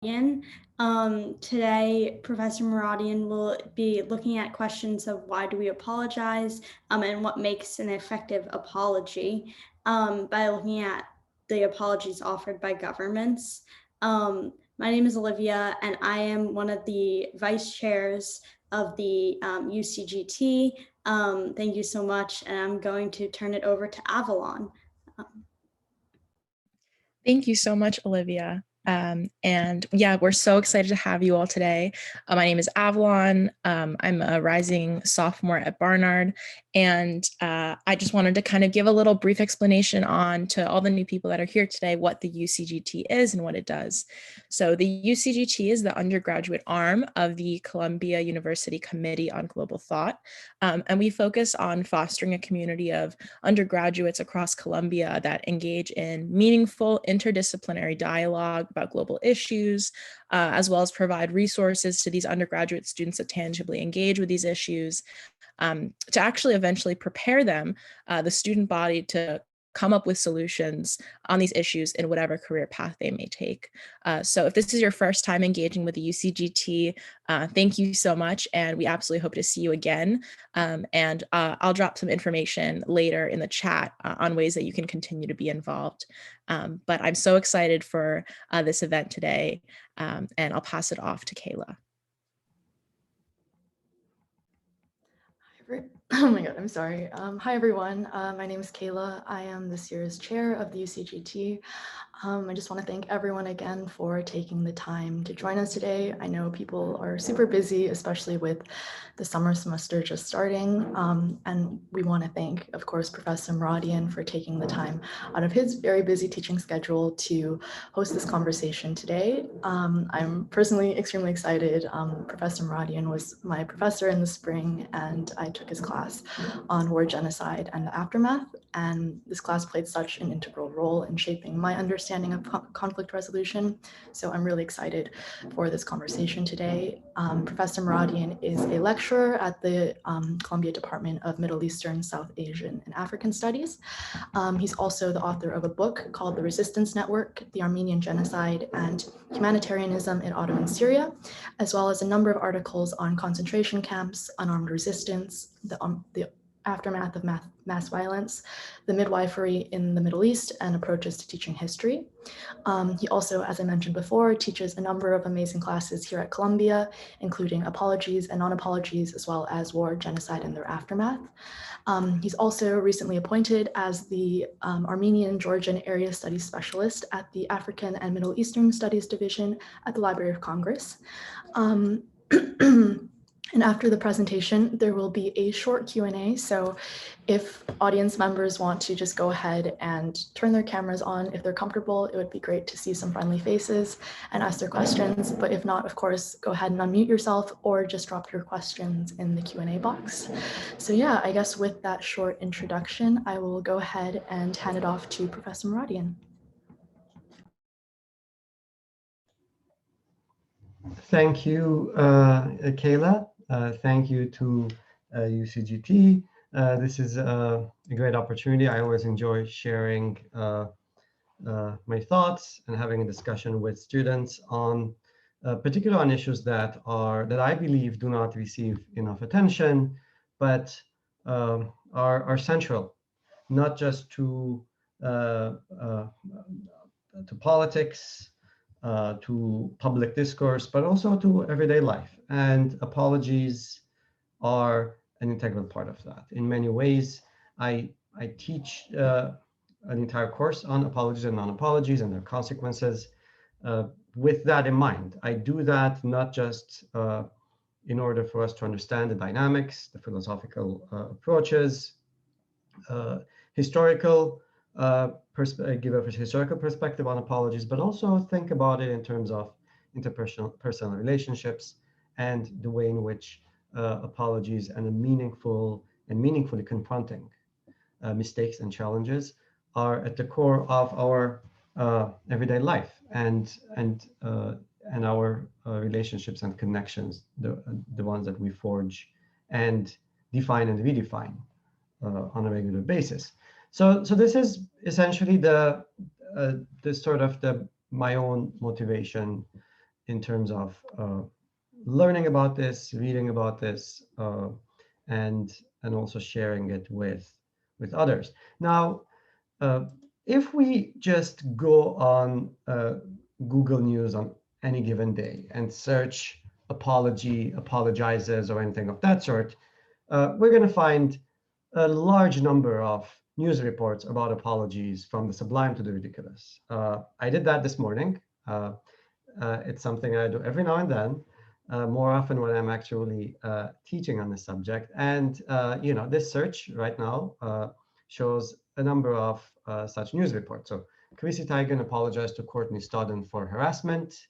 Mouradian. Today, Professor Mouradian will be looking at questions of why do we apologize and what makes an effective apology by looking at the apologies offered by governments. My name is Olivia, and I am one of the vice chairs of the UCGT. Thank you so much, and I'm going to turn it over to Avalon. Thank you so much, Olivia. And yeah, we're so excited to have you all today. My name is Avalon. I'm a rising sophomore at Barnard. And I just wanted to kind of give a little brief explanation on to all the new people that are here today, what the UCGT is and what it does. So the UCGT is the undergraduate arm of the Columbia University Committee on Global Thought. And we focus on fostering a community of undergraduates across Columbia that engage in meaningful interdisciplinary dialogue about global issues, as well as provide resources to these undergraduate students that tangibly engage with these issues, to actually eventually prepare them, the student body, to come up with solutions on these issues in whatever career path they may take. So if this is your first time engaging with the UCGT, thank you so much, and we absolutely hope to see you again. And I'll drop some information later in the chat on ways that you can continue to be involved. But I'm so excited for this event today, and I'll pass it off to Kayla. Oh my God, I'm sorry. Hi, everyone. My name is Kayla. I am this year's chair of the UCGT. I just want to thank everyone again for taking the time to join us today. I know people are super busy, especially with the summer semester just starting. And we want to thank, of course, Professor Mouradian for taking the time out of his very busy teaching schedule to host this conversation today. I'm personally extremely excited. Professor Mouradian was my professor in the spring, and I took his class on war, genocide, and the aftermath. And this class played such an integral role in shaping my understanding of conflict resolution. So I'm really excited for this conversation today. Professor Mouradian is a lecturer at the Columbia Department of Middle Eastern, South Asian, and African Studies. He's also the author of a book called The Resistance Network, The Armenian Genocide and Humanitarianism in Ottoman Syria, as well as a number of articles on concentration camps, unarmed resistance, the aftermath of mass violence, the midwifery in the Middle East, and approaches to teaching history. He also, as I mentioned before, teaches a number of amazing classes here at Columbia, including apologies and non-apologies, as well as war, genocide, and their aftermath. He's also recently appointed as the Armenian Georgian Area Studies Specialist at the African and Middle Eastern Studies Division at the Library of Congress. And after the presentation, there will be a short Q&A. So if audience members want to just go ahead and turn their cameras on, if they're comfortable, it would be great to see some friendly faces and ask their questions. But if not, of course, go ahead and unmute yourself or just drop your questions in the Q&A box. So yeah, I guess with that short introduction, I will go ahead and hand it off to Professor Mouradian. Thank you, Kayla. Thank you to UCGT. This is a great opportunity. I always enjoy sharing my thoughts and having a discussion with students on particular on issues that I believe do not receive enough attention, but are central, not just to politics, to public discourse, but also to everyday life. And apologies are an integral part of that. In many ways, I teach an entire course on apologies and non-apologies and their consequences with that in mind. I do that not just in order for us to understand the dynamics, the philosophical approaches, historical give a historical perspective on apologies, but also think about it in terms of interpersonal relationships and the way in which apologies and meaningfully confronting mistakes and challenges are at the core of our everyday life and our relationships and connections, the ones that we forge and define and redefine on a regular basis. So this is essentially my own motivation in terms of learning about this, reading about this, and also sharing it with others. Now, if we just go on Google News on any given day and search apology, apologizes, or anything of that sort, we're going to find a large number of news reports about apologies, from the sublime to the ridiculous. I did that this morning. It's something I do every now and then, more often when I'm actually teaching on this subject. And this search right now shows a number of such news reports. So Chrissy Teigen apologized to Courtney Stodden for harassment.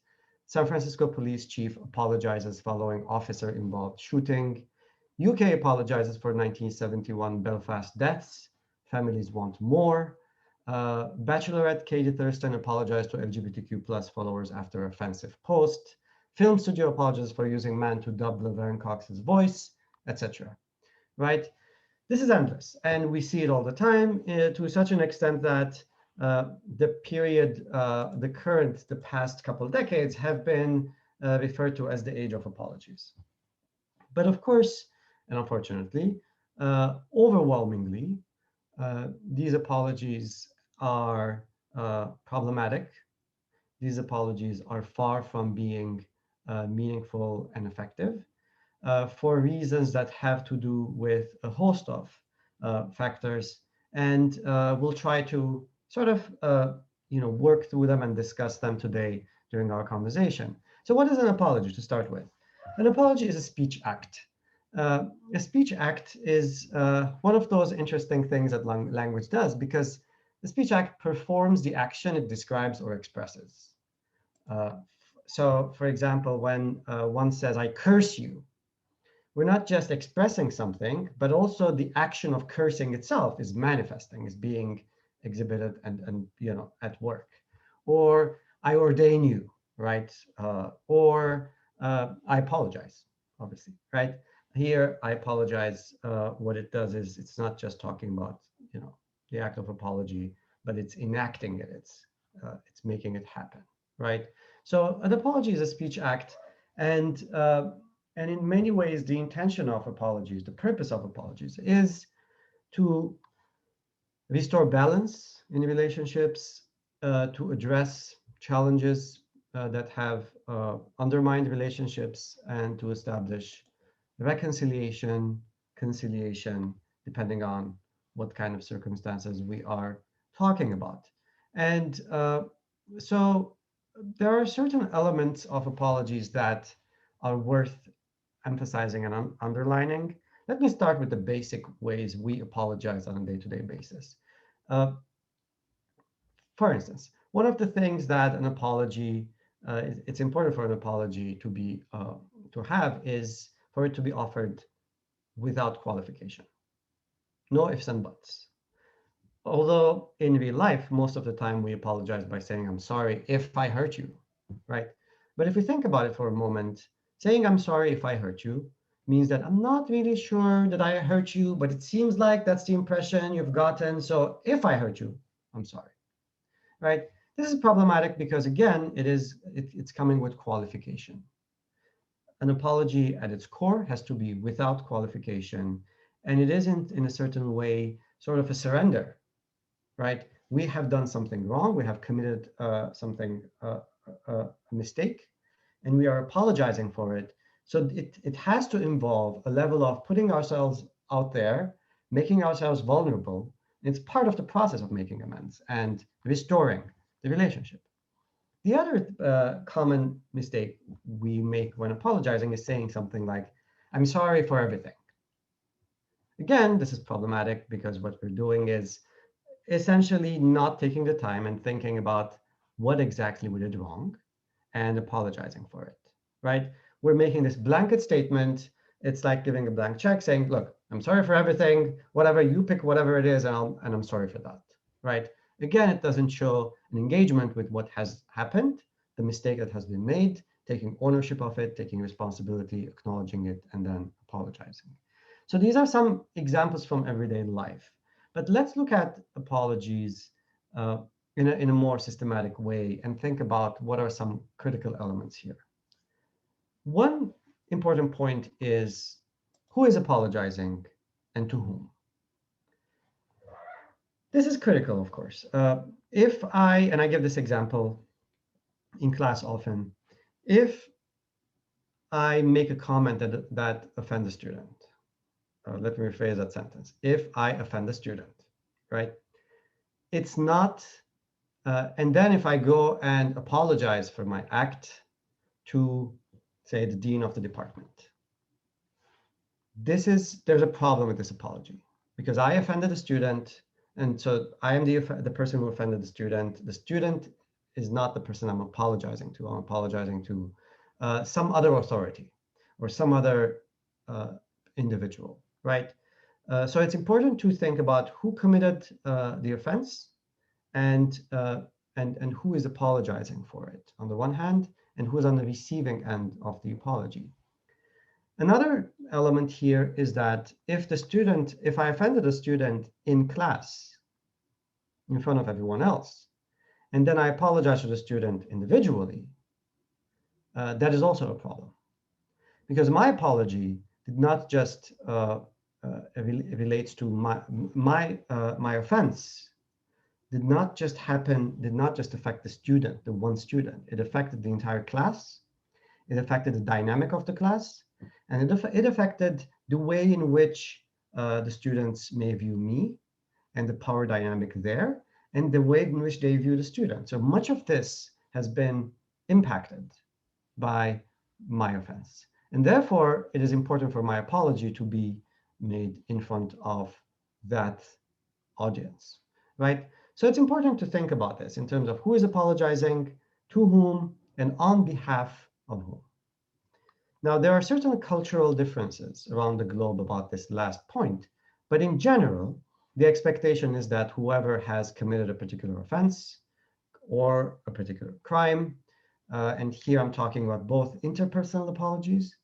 San Francisco police chief apologizes following officer-involved shooting. UK apologizes for 1971 Belfast deaths. Families want more. Bachelorette Katie Thurston apologized to LGBTQ plus followers after offensive post. Film studio apologizes for using man to dub Laverne Cox's voice, etc. Right? This is endless, and we see it all the time to such an extent that the period, the past couple of decades have been referred to as the age of apologies. But of course, and unfortunately, overwhelmingly, these apologies are problematic. These apologies are far from being meaningful and effective for reasons that have to do with a host of factors. And we'll try to sort of work through them and discuss them today during our conversation. So what is an apology to start with? An apology is a speech act. A speech act is one of those interesting things that language does, because the speech act performs the action it describes or expresses. So, for example, when one says, "I curse you," we're not just expressing something, but also the action of cursing itself is manifesting, is being exhibited and at work. Or "I ordain you," right? Or "I apologize," obviously, right? Here, "I apologize," what it does is it's not just talking about the act of apology, but it's enacting it. It's making it happen, right? So an apology is a speech act, and in many ways, the intention of apologies, the purpose of apologies, is to restore balance in relationships, to address challenges that have undermined relationships, and to establish reconciliation, conciliation, depending on what kind of circumstances we are talking about. And so there are certain elements of apologies that are worth emphasizing and underlining. Let me start with the basic ways we apologize on a day-to-day basis. Uh, for instance, one of the things that an apology, it's important for an apology to have, is for it to be offered without qualification. No ifs and buts. Although in real life, most of the time we apologize by saying, "I'm sorry if I hurt you," right? But if we think about it for a moment, saying "I'm sorry if I hurt you" means that I'm not really sure that I hurt you, but it seems like that's the impression you've gotten. So if I hurt you, I'm sorry, right? This is problematic because, again, it's coming with qualification. An apology at its core has to be without qualification, and it isn't in a certain way sort of a surrender, right? We have done something wrong. We have committed a mistake, and we are apologizing for it. So it has to involve a level of putting ourselves out there, making ourselves vulnerable. It's part of the process of making amends and restoring the relationship. The other common mistake we make when apologizing is saying something like, "I'm sorry for everything." Again, this is problematic because what we're doing is essentially not taking the time and thinking about what exactly we did wrong and apologizing for it, right? We're making this blanket statement. It's like giving a blank check saying, "Look, I'm sorry for everything, whatever, you pick whatever it is, and I'm sorry for that," right? Again, it doesn't show an engagement with what has happened, the mistake that has been made, taking ownership of it, taking responsibility, acknowledging it, and then apologizing. So these are some examples from everyday life. But let's look at apologies in a more systematic way and think about what are some critical elements here. One important point is who is apologizing and to whom. This is critical, of course. If and I give this example in class often, if I make a comment that offends a student, let me rephrase that sentence. If I offend a student, right? It's not, and then if I go and apologize for my act to, say, the dean of the department, there's a problem with this apology because I offended a student, and so I am the person who offended the student. The student is not the person I'm apologizing to. I'm apologizing to some other authority or some other individual, right? So it's important to think about who committed the offense and who is apologizing for it on the one hand, and who is on the receiving end of the apology. Another element here is that if I offended a student in class in front of everyone else, and then I apologize to the student individually, that is also a problem. Because my apology did not just relates to my offense did not just affect the student, the one student. It affected the entire class. It affected the dynamic of the class, and it affected the way in which the students may view me and the power dynamic there, and the way in which they view the student. So much of this has been impacted by my offense. And therefore, it is important for my apology to be made in front of that audience, right? So it's important to think about this in terms of who is apologizing, to whom, and on behalf of whom. Now, there are certain cultural differences around the globe about this last point, but in general, the expectation is that whoever has committed a particular offense or a particular crime, and here I'm talking about both interpersonal apologies,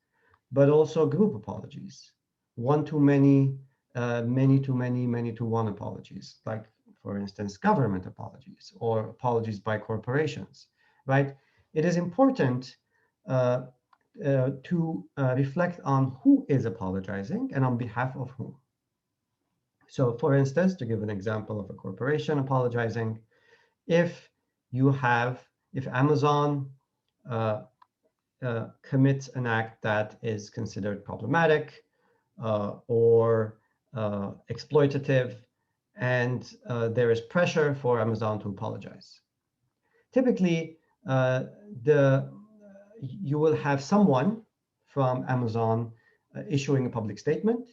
but also group apologies, one to many, many to many, many to one apologies, like, for instance, government apologies or apologies by corporations, right? It is important to reflect on who is apologizing and on behalf of whom. So, for instance, to give an example of a corporation apologizing, if if Amazon commits an act that is considered problematic or exploitative, and there is pressure for Amazon to apologize. Typically, uh, you will have someone from Amazon issuing a public statement.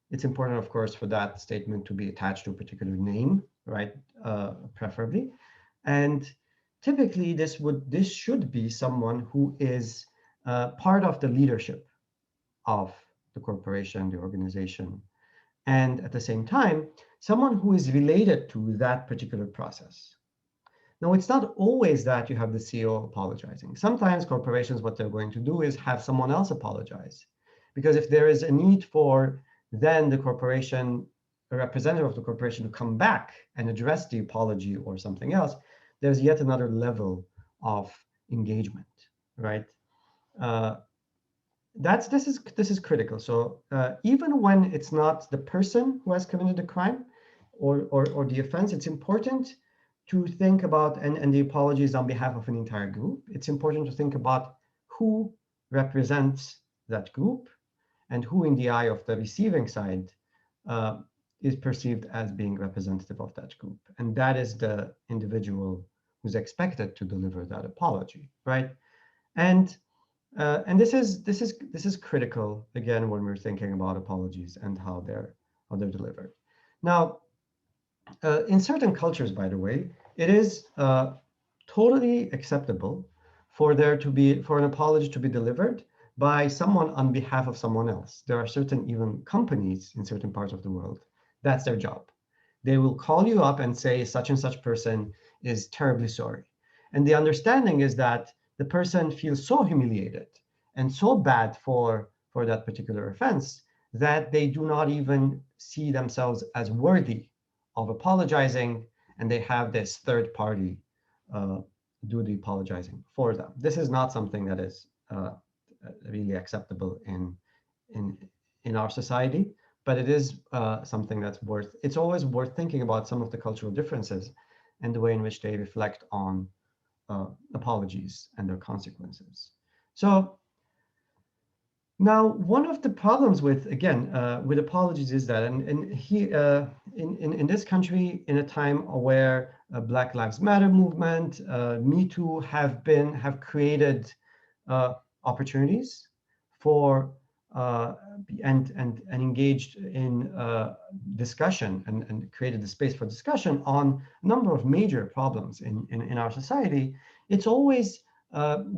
It's important, of course, for that statement to be attached to a particular name, right? Preferably. And typically, this should be someone who is part of the leadership of the corporation, the organization, and at the same time, someone who is related to that particular process. Now, it's not always that you have the CEO apologizing. Sometimes corporations, what they're going to do is have someone else apologize. Because if there is a need for then the corporation, a representative of the corporation to come back and address the apology or something else, there's yet another level of engagement, right? This is critical. So even when it's not the person who has committed the crime or the offense, it's important to think about, and the apologies on behalf of an entire group. It's important to think about who represents that group and who in the eye of the receiving side is perceived as being representative of that group. And that is the individual who's expected to deliver that apology, right? And this is critical again when we're thinking about apologies and how they're delivered. Now, in certain cultures, by the way, it is totally acceptable for an apology to be delivered by someone on behalf of someone else. There are certain even companies in certain parts of the world, that's their job. They will call you up and say such and such person is terribly sorry. And the understanding is that the person feels so humiliated and so bad for that particular offense that they do not even see themselves as worthy of apologizing, and they have this third party do the apologizing for them. This is not something that is really acceptable in in our society, but it is something that's it's always worth thinking about some of the cultural differences and the way in which they reflect on apologies and their consequences. So now, one of the problems with, again, with apologies is that, and he, in this country, in a time where Black Lives Matter movement, Me Too have created opportunities for and engaged in discussion and created the space for discussion on a number of major problems in our society. It's always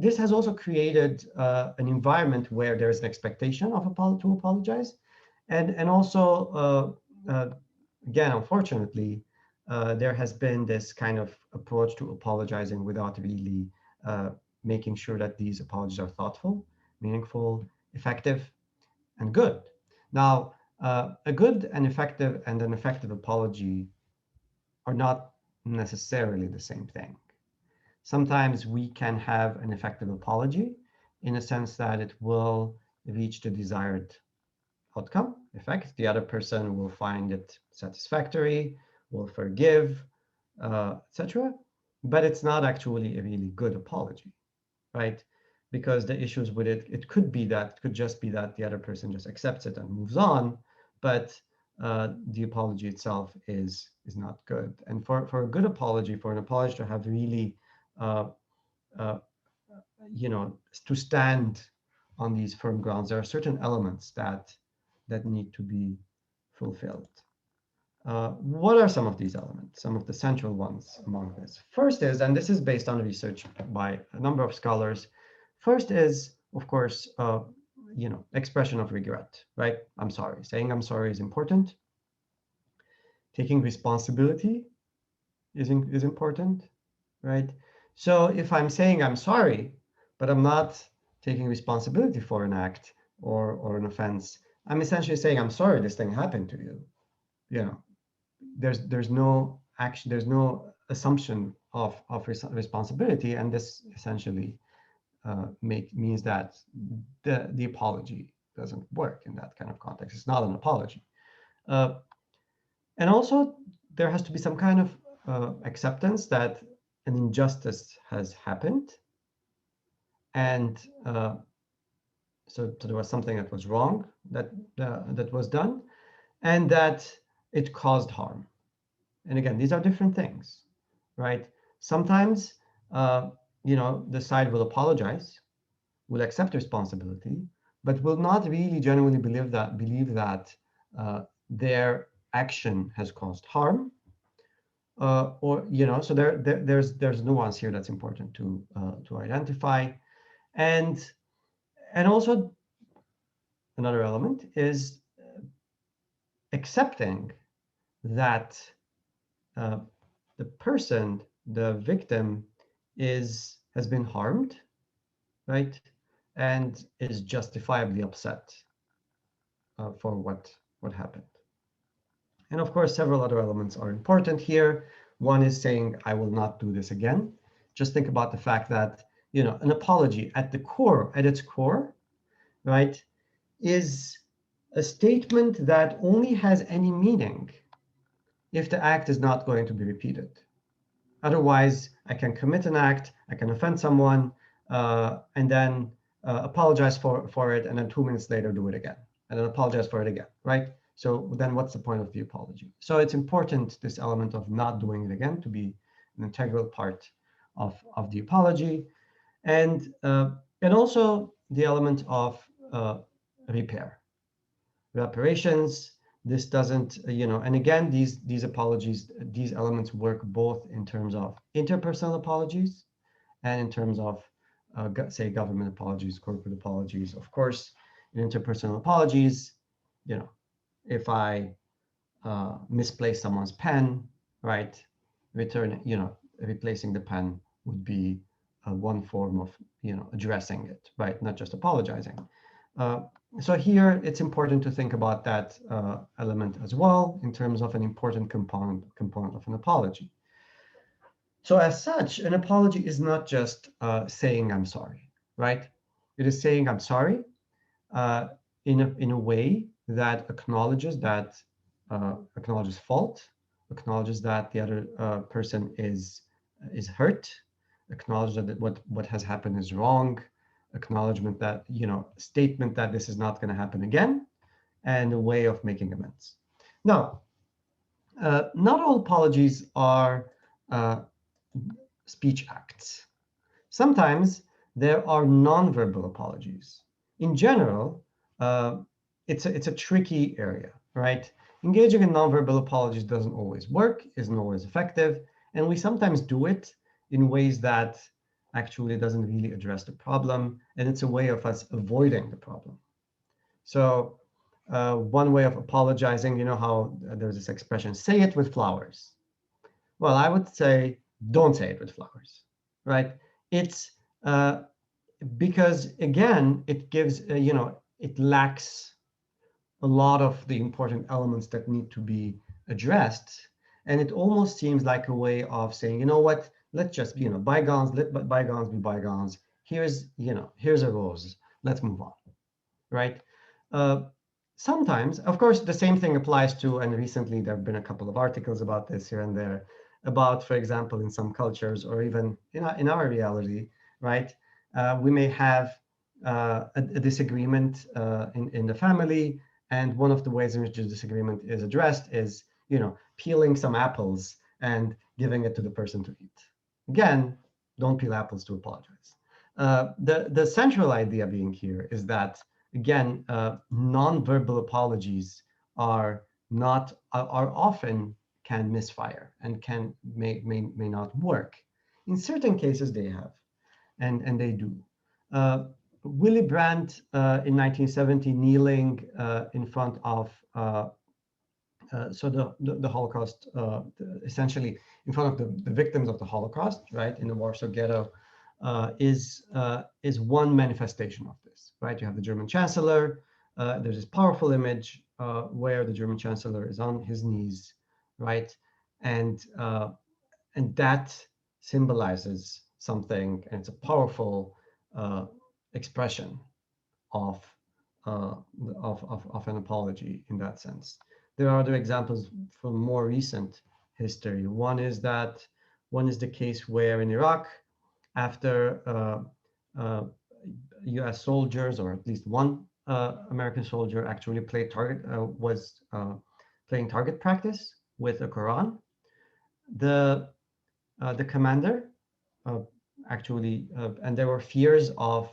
this has also created an environment where there's an expectation of to apologize, and also again, unfortunately, there has been this kind of approach to apologizing without really making sure that these apologies are thoughtful, meaningful, effective, and good. Now, a good and effective and an effective apology are not necessarily the same thing. Sometimes we can have an effective apology in a sense that it will reach the desired outcome, effect. The other person will find it satisfactory, will forgive, etc. But it's not actually a really good apology, right? Because the issues with it, it could just be that the other person just accepts it and moves on, but the apology itself is not good. And for a good apology, for an apology to have really uh, uh, to stand on these firm grounds, there are certain elements that need to be fulfilled. What are some of these elements? Some of the central ones among this. First is, and this is based on research by a number of scholars. First is, of course, expression of regret, right? I'm sorry. Saying I'm sorry is important. Taking responsibility is important, right? So if I'm saying I'm sorry, but I'm not taking responsibility for an act or an offense, I'm essentially saying I'm sorry this thing happened to you. You know, there's no action, there's no assumption of responsibility, and this essentially means that the apology doesn't work in that kind of context. It's not an apology. Uh, and also, there has to be some kind of acceptance that an injustice has happened, and so there was something that was wrong that was done, and that it caused harm. And again, these are different things, right? Sometimes, the side will apologize, will accept responsibility, but will not really genuinely believe that their action has caused harm, or so there's nuance here that's important to identify, and also another element is accepting that the person, the victim, has been harmed, right, and is justifiably upset for what happened. And of course, several other elements are important here. One is saying, I will not do this again. Just think about the fact that, an apology at its core, right, is a statement that only has any meaning if the act is not going to be repeated. Otherwise, I can commit an act, I can offend someone, and then apologize for it, and then 2 minutes later do it again, and then apologize for it again, right? So then what's the point of the apology? So it's important, this element of not doing it again, to be an integral part of the apology. And also the element of repair, reparations. This doesn't, and again, these apologies, these elements work both in terms of interpersonal apologies and in terms of, say, government apologies, corporate apologies. Of course, in interpersonal apologies, if I misplace someone's pen, right, replacing the pen would be one form of, addressing it, right, not just apologizing. So here, it's important to think about that element as well in terms of an important component of an apology. So as such, an apology is not just saying I'm sorry, right? It is saying, I'm sorry, in a way that acknowledges fault, acknowledges that the other person is hurt, acknowledges that what has happened is wrong, acknowledgement that, statement that this is not going to happen again, and a way of making amends. Now, not all apologies are speech acts. Sometimes there are nonverbal apologies. In general, it's a tricky area, right? Engaging in nonverbal apologies doesn't always work, isn't always effective, and we sometimes do it in ways that actually doesn't really address the problem, and it's a way of us avoiding the problem. So one way of apologizing, you know how there's this expression, say it with flowers. Well, I would say, don't say it with flowers, right? It's because, again, it gives, it lacks a lot of the important elements that need to be addressed. And it almost seems like a way of saying, you know what, let's just, bygones, let bygones be bygones. Here's a rose, let's move on, right? Uh, Sometimes, of course, the same thing applies to, and recently there have been a couple of articles about this here and there, about, for example, in some cultures, or even in our reality, right? We may have a disagreement in the family, and one of the ways in which the disagreement is addressed is, peeling some apples and giving it to the person to eat. Again, don't peel apples to apologize. The central idea being here is that, again, non-verbal apologies are often can misfire and may not work. In certain cases, they have, and they do. Willy Brandt in 1970, kneeling in front of so the Holocaust, essentially in front of the victims of the Holocaust, right, in the Warsaw Ghetto, is one manifestation of this, right? You have the German Chancellor. There's this powerful image where the German Chancellor is on his knees, right, and that symbolizes something, and it's a powerful expression of, of an apology in that sense. There are other examples from more recent history. One is the case where in Iraq, after U.S. soldiers, or at least one American soldier, actually was playing target practice with the Quran, the commander and there were fears of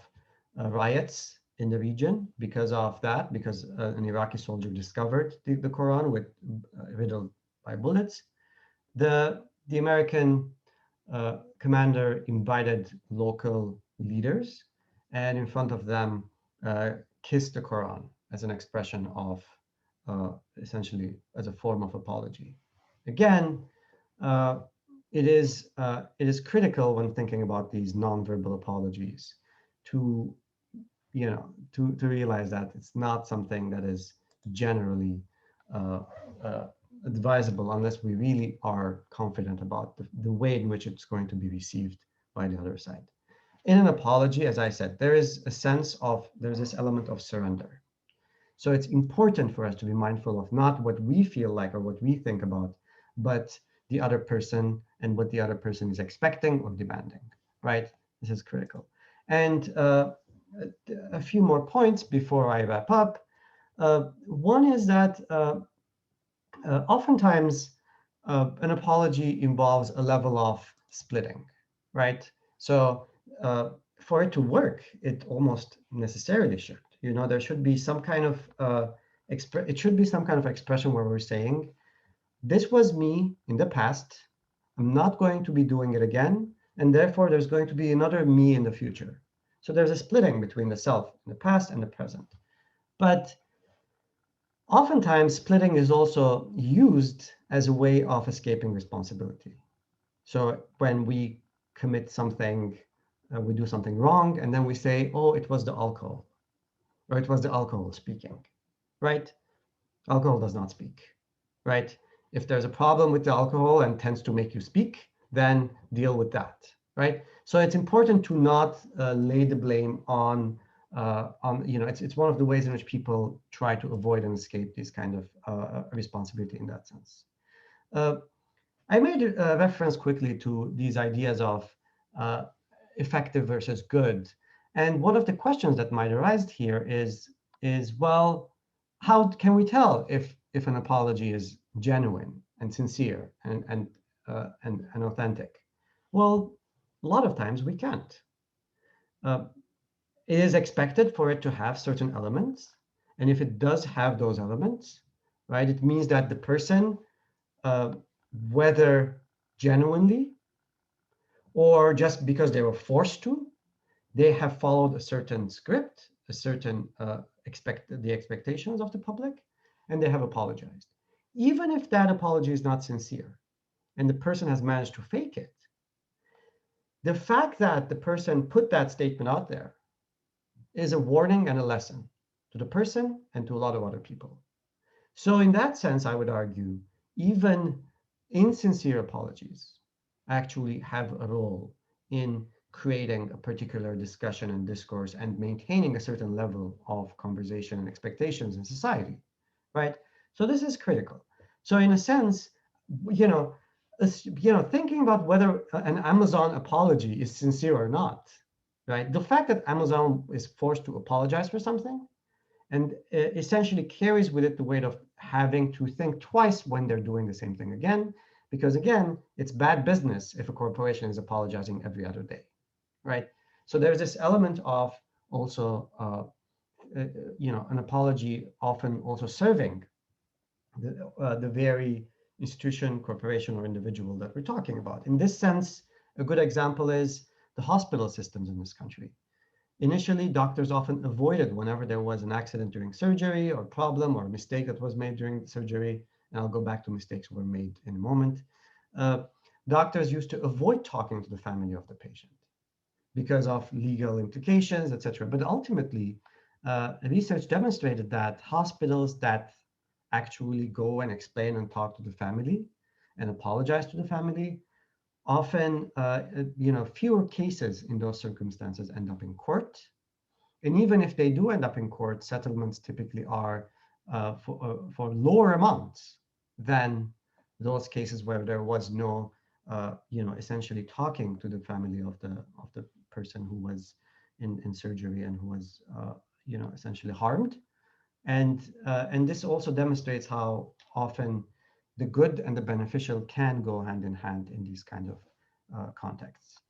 riots in the region because of that, because an Iraqi soldier discovered the Quran riddled by bullets. The American commander invited local leaders, and in front of them kissed the Quran as an expression of, essentially, as a form of apology. Again, it is critical when thinking about these nonverbal apologies to realize that it's not something that is generally advisable unless we really are confident about the way in which it's going to be received by the other side. In an apology, as I said, there's this element of surrender. So it's important for us to be mindful of not what we feel like or what we think about, but the other person and what the other person is expecting or demanding, right? This is critical. And a few more points before I wrap up. One is that oftentimes an apology involves a level of splitting, right? So for it to work, it almost necessarily should. There should be some kind of it should be some kind of expression where we're saying, this was me in the past. I'm not going to be doing it again, and therefore there's going to be another me in the future. So there's a splitting between the self in the past and the present. But oftentimes, splitting is also used as a way of escaping responsibility. So when we commit something, we do something wrong, and then we say, oh, it was the alcohol, or it was the alcohol speaking, right? Alcohol does not speak, right? If there's a problem with the alcohol and tends to make you speak, then deal with that, right? So it's important to not lay the blame on it's one of the ways in which people try to avoid and escape this kind of responsibility in that sense. I made a reference quickly to these ideas of effective versus good. And one of the questions that might arise here is well, how can we tell if an apology is genuine and sincere and authentic? Well, a lot of times we can't. It is expected for it to have certain elements. And if it does have those elements, right, it means that the person, whether genuinely or just because they were forced to, they have followed a certain script, a certain the expectations of the public, and they have apologized. Even if that apology is not sincere and the person has managed to fake it, the fact that the person put that statement out there is a warning and a lesson to the person and to a lot of other people. So in that sense, I would argue, even insincere apologies actually have a role in creating a particular discussion and discourse and maintaining a certain level of conversation and expectations in society, right? So this is critical. So in a sense, thinking about whether an Amazon apology is sincere or not, right? The fact that Amazon is forced to apologize for something and essentially carries with it the weight of having to think twice when they're doing the same thing again, because again, it's bad business if a corporation is apologizing every other day, right? So there's this element of also, an apology often also serving the very institution, corporation, or individual that we're talking about. In this sense, a good example is the hospital systems in this country. Initially, doctors often avoided whenever there was an accident during surgery or problem or a mistake that was made during the surgery. And I'll go back to mistakes were made in a moment. Doctors used to avoid talking to the family of the patient because of legal implications, etc. But ultimately, research demonstrated that hospitals that actually go and explain and talk to the family and apologize to the family often, fewer cases in those circumstances end up in court. And even if they do end up in court, settlements typically are for lower amounts than those cases where there was no, essentially talking to the family of the person who was in surgery and who was, essentially harmed. And this also demonstrates how often the good and the beneficial can go hand in hand in these kind of contexts.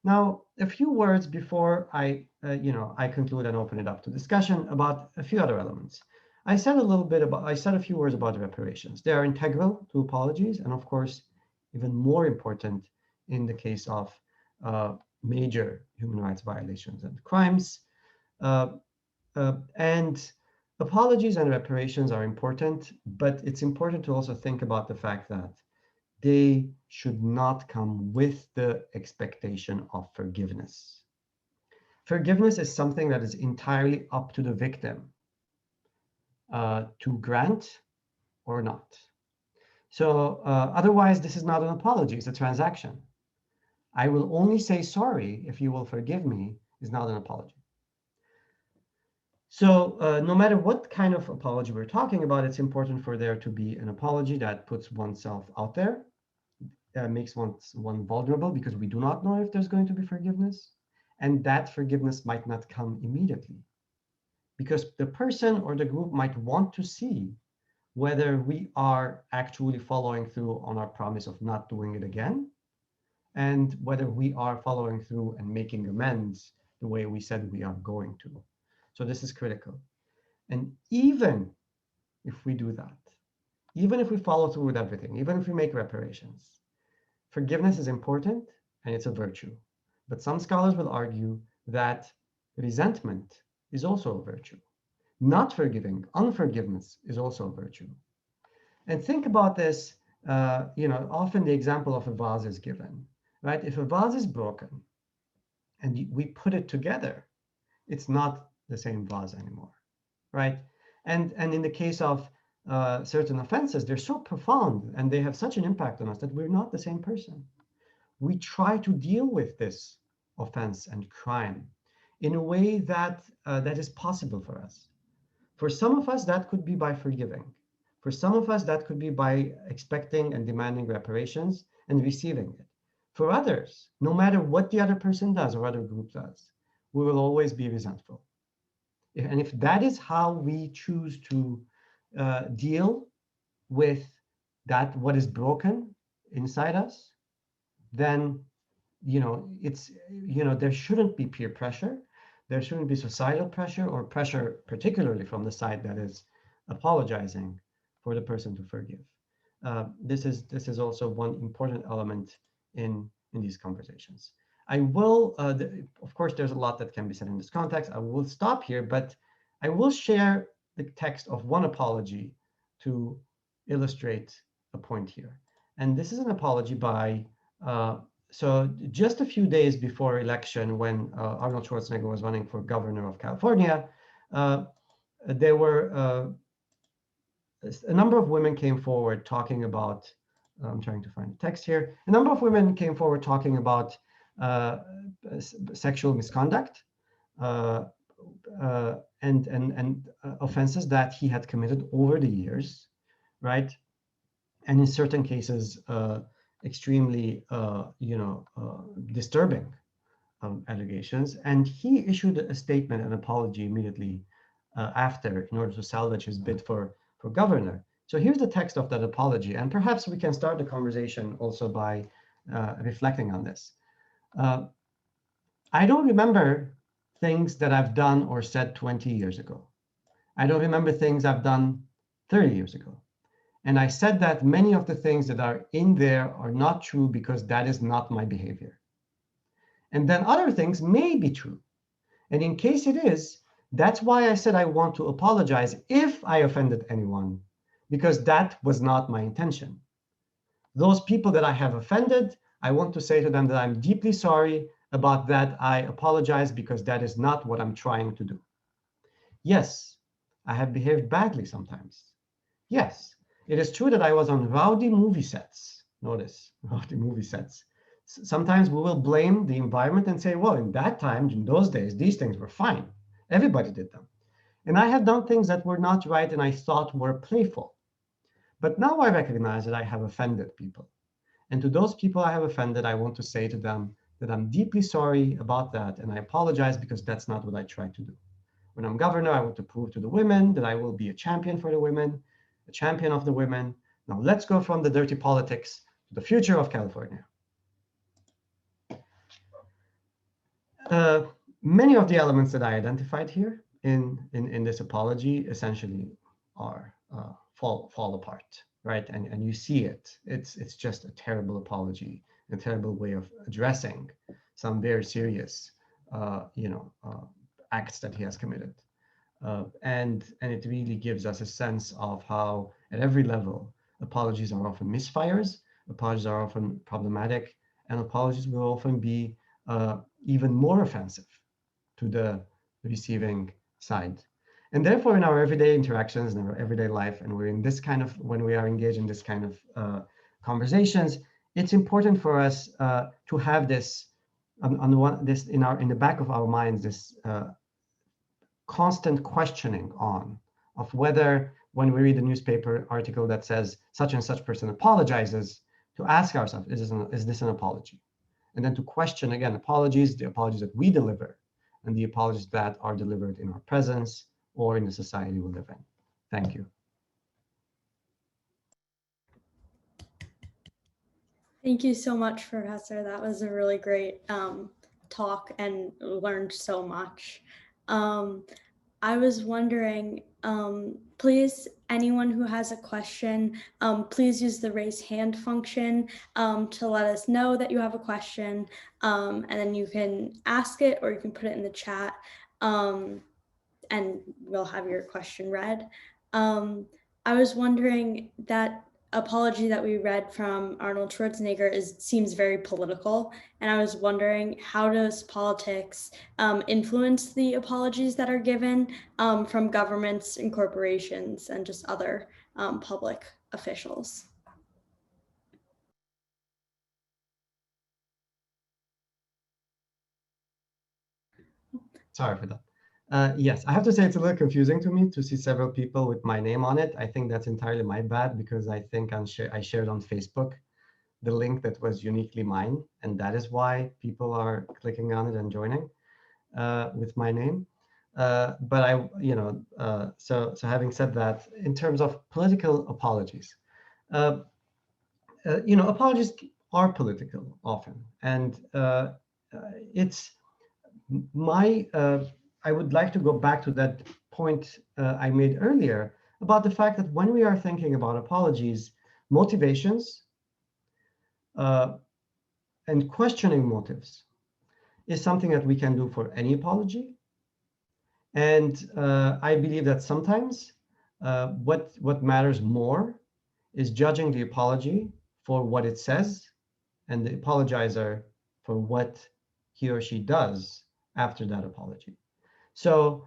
Now, a few words before I conclude and open it up to discussion about a few other elements. I said a few words about reparations. They are integral to apologies, and of course, even more important in the case of major human rights violations and crimes. And apologies and reparations are important, but it's important to also think about the fact that they should not come with the expectation of forgiveness. Forgiveness is something that is entirely up to the victim to grant or not. So otherwise, this is not an apology, it's a transaction. I will only say sorry if you will forgive me is not an apology. So no matter what kind of apology we're talking about, it's important for there to be an apology that puts oneself out there, makes one vulnerable, because we do not know if there's going to be forgiveness. And that forgiveness might not come immediately, because the person or the group might want to see whether we are actually following through on our promise of not doing it again, and whether we are following through and making amends the way we said we are going to. So this is critical. And even if we do that, even if we follow through with everything, even if we make reparations, forgiveness is important and it's a virtue. But some scholars will argue that resentment is also a virtue. Not forgiving, unforgiveness is also a virtue. And think about this, often the example of a vase is given, right? If a vase is broken and we put it together, it's not the same vase anymore, right? And in the case of certain offenses, they're so profound and they have such an impact on us that we're not the same person. We try to deal with this offense and crime in a way that that is possible for us. For some of us, that could be by forgiving. For some of us, that could be by expecting and demanding reparations and receiving it. For others, no matter what the other person does or other group does, we will always be resentful. And if that is how we choose to deal with that, what is broken inside us, then there shouldn't be peer pressure, there shouldn't be societal pressure or pressure particularly from the side that is apologizing for the person to forgive. This is also one important element in these conversations. I will of course there's a lot that can be said in this context. I will stop here, but I will share the text of one apology to illustrate a point here. And this is an apology by so just a few days before election, when Arnold Schwarzenegger was running for governor of California, there were a number of women came forward talking about, I'm trying to find the text here. A number of women came forward talking about sexual misconduct and offenses that he had committed over the years, right? And in certain cases, extremely, disturbing allegations. And he issued a statement, an apology immediately after, in order to salvage his bid for governor. So here's the text of that apology, and perhaps we can start the conversation also by reflecting on this. I don't remember things that I've done or said 20 years ago. I don't remember things I've done 30 years ago. And I said that many of the things that are in there are not true because that is not my behavior. And then other things may be true. And in case it is, that's why I said I want to apologize if I offended anyone, because that was not my intention. Those people that I have offended, I want to say to them that I'm deeply sorry about that. I apologize because that is not what I'm trying to do. Yes, I have behaved badly sometimes. Yes, it is true that I was on rowdy movie sets. Notice, rowdy movie sets. Sometimes we will blame the environment and say, well, in that time, in those days, these things were fine. Everybody did them. And I have done things that were not right and I thought were playful. But now I recognize that I have offended people. And to those people I have offended, I want to say to them that I'm deeply sorry about that. And I apologize because that's not what I tried to do. When I'm governor, I want to prove to the women that I will be a champion for the women, a champion of the women. Now let's go from the dirty politics to the future of California. Many of the elements that I identified here in this apology essentially are fall apart, right? And you see it. It's just a terrible apology, a terrible way of addressing some very serious, acts that he has committed. And it really gives us a sense of how, at every level, apologies are often misfires, apologies are often problematic, and apologies will often be even more offensive to the receiving side. And therefore, in our everyday interactions, in our everyday life, and when we are engaged in this kind of conversations, it's important for us to have this in the back of our minds, this constant questioning of whether, when we read a newspaper article that says such and such person apologizes, to ask ourselves, is this an apology? And then to question again, the apologies that we deliver, and the apologies that are delivered in our presence or in the society we live in. Thank you. Thank you so much, Professor. That was a really great talk and learned so much. I was wondering, please, anyone who has a question, please use the raise hand function to let us know that you have a question, and then you can ask it or you can put it in the chat, and we'll have your question read. I was wondering, that apology that we read from Arnold Schwarzenegger seems very political, and I was wondering, how does politics influence the apologies that are given from governments and corporations and just other public officials? Sorry for that. Yes, I have to say it's a little confusing to me to see several people with my name on it. I think that's entirely my bad because I think I shared on Facebook the link that was uniquely mine, and that is why people are clicking on it and joining with my name. But so having said that, in terms of political apologies, uh, apologies are political often, and it's my I would like to go back to that point I made earlier about the fact that when we are thinking about apologies, motivations uh, and questioning motives is something that we can do for any apology. And I believe that sometimes what matters more is judging the apology for what it says and the apologizer for what he or she does after that apology. So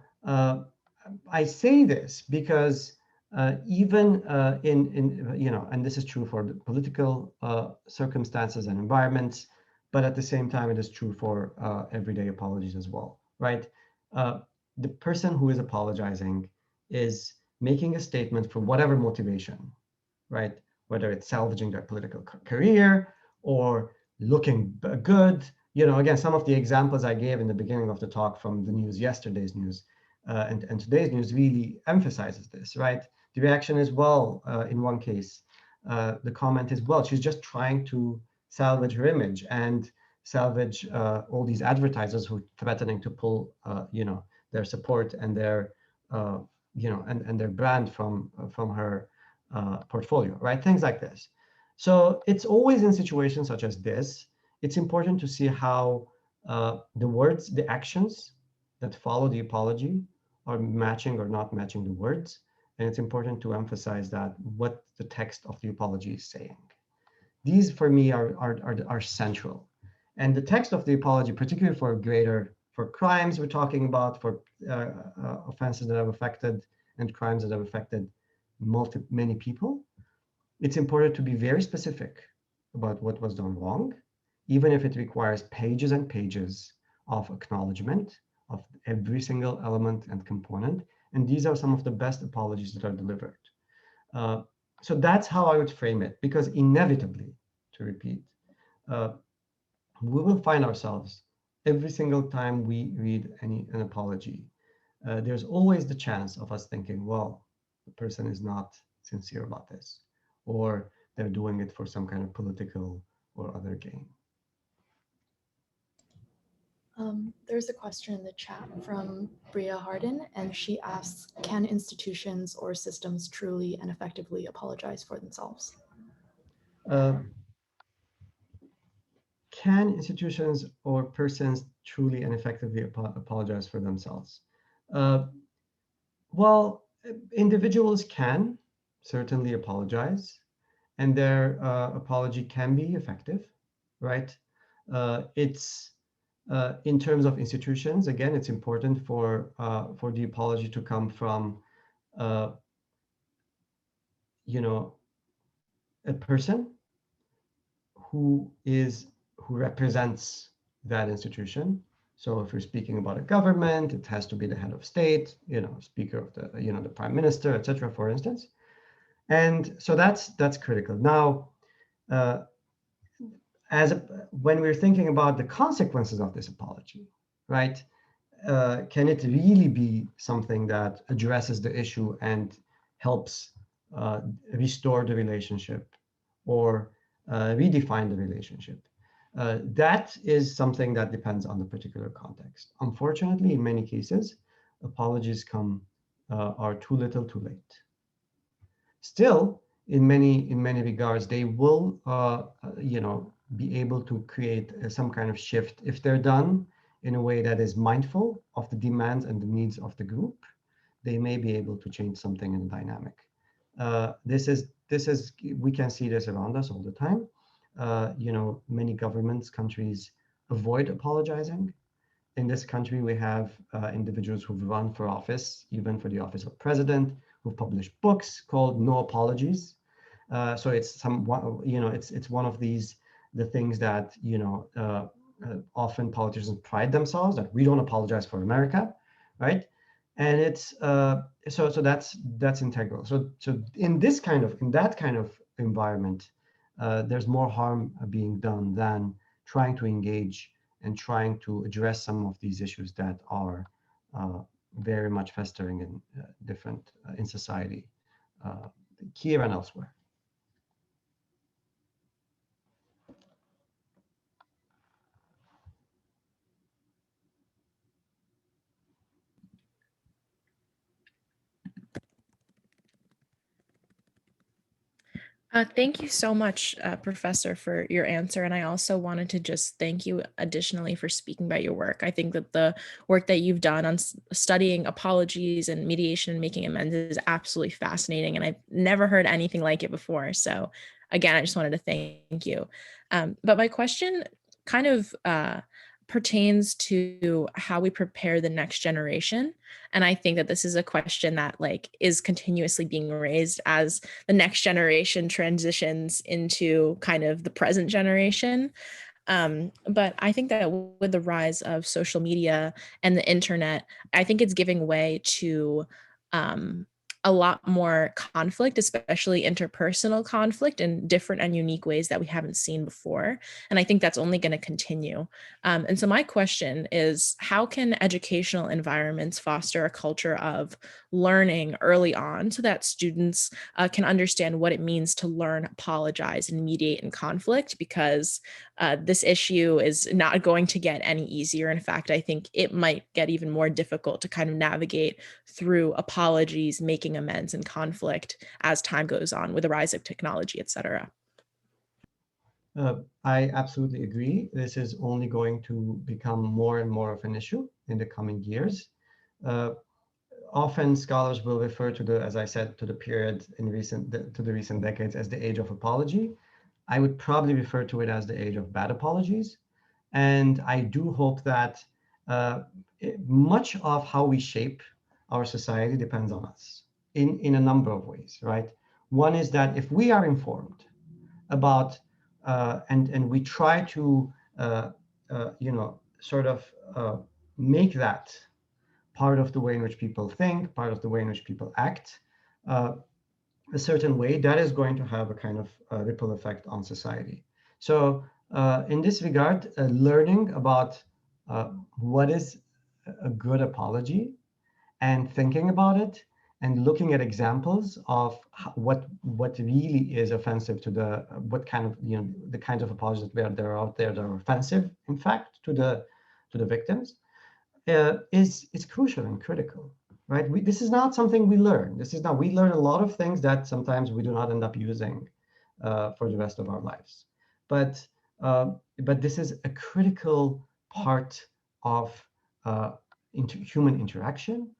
I say this because even and this is true for the political circumstances and environments, but at the same time, it is true for everyday apologies as well, right? Uh, the person who is apologizing is making a statement for whatever motivation, right? Whether it's salvaging their political career or looking good. Again, some of the examples I gave in the beginning of the talk from the news, yesterday's news, and today's news really emphasizes this, right? The reaction is, well, in one case, the comment is, well, she's just trying to salvage her image and salvage all these advertisers who are threatening to pull, their support and their, and their brand from her portfolio, right? Things like this. So it's always in situations such as this, it's important to see how the words, the actions that follow the apology are matching or not matching the words. And it's important to emphasize that what the text of the apology is saying. These, for me, are central. And the text of the apology, particularly for crimes we're talking about, for offenses that have affected and crimes that have affected many people, it's important to be very specific about what was done wrong, even if it requires pages and pages of acknowledgement of every single element and component. And these are some of the best apologies that are delivered. Uh, so that's how I would frame it, because inevitably, to repeat, uh, we will find ourselves every single time we read an apology. There's always the chance of us thinking, well, the person is not sincere about this, or they're doing it for some kind of political or other gain. There's a question in the chat from Bria Harden, and she asks, can institutions or systems truly and effectively apologize for themselves? Can institutions or persons truly and effectively apologize for themselves? Well, individuals can certainly apologize, and their apology can be effective, right? It's in terms of institutions, again, it's important for the apology to come from, uh, a person who represents that institution. So if you're speaking about a government, it has to be the head of state, speaker of the prime minister, etc., for instance. And so that's critical. Now, when we're thinking about the consequences of this apology, right? Can it really be something that addresses the issue and helps restore the relationship or redefine the relationship? That is something that depends on the particular context. Unfortunately, in many cases, apologies are too little, too late. Still, in many regards, they will, be able to create some kind of shift if they're done in a way that is mindful of the demands and the needs of the group. They may be able to change something in the dynamic. This is we can see this around us all the time. Many governments, countries avoid apologizing. In this country, we have individuals who've run for office, even for the office of president, who've published books called No Apologies. So it's one of the things that often politicians pride themselves that we don't apologize for America, right? And it's so that's integral. So in that kind of environment, there's more harm being done than trying to engage and trying to address some of these issues that are very much festering in different in society, uh, here and elsewhere. Thank you so much, Professor, for your answer. And I also wanted to just thank you additionally for speaking about your work. I think that the work that you've done on studying apologies and mediation and making amends is absolutely fascinating. And I've never heard anything like it before. So, again, I just wanted to thank you. But my question kind of pertains to how we prepare the next generation. And I think that this is a question that like is continuously being raised as the next generation transitions into kind of the present generation. But I think that with the rise of social media and the internet, I think it's giving way to um, a lot more conflict, especially interpersonal conflict in different and unique ways that we haven't seen before. And I think that's only going to continue. And so my question is, how can educational environments foster a culture of learning early on so that students can understand what it means to learn, apologize, and mediate in conflict? Because this issue is not going to get any easier. In fact, I think it might get even more difficult to kind of navigate through apologies, making amends, and conflict as time goes on with the rise of technology, et cetera. I absolutely agree. This is only going to become more and more of an issue in the coming years. Uh, Often scholars will refer to the, as I said, to the period in to the recent decades as the age of apology. I would probably refer to it as the age of bad apologies. And I do hope that much of how we shape our society depends on us in a number of ways, right? One is that if we are informed about and we try to sort of make that part of the way in which people think, part of the way in which people act, uh, a certain way, that is going to have a kind of ripple effect on society. So in this regard, learning about what is a good apology and thinking about it and looking at examples of what really is offensive to the what kind of the kinds of apologies that are out there that are offensive, in fact, to the victims, is crucial and critical, right? This is not something we learn. This is not, we learn a lot of things that sometimes we do not end up using for the rest of our lives. But this is a critical part of human interaction,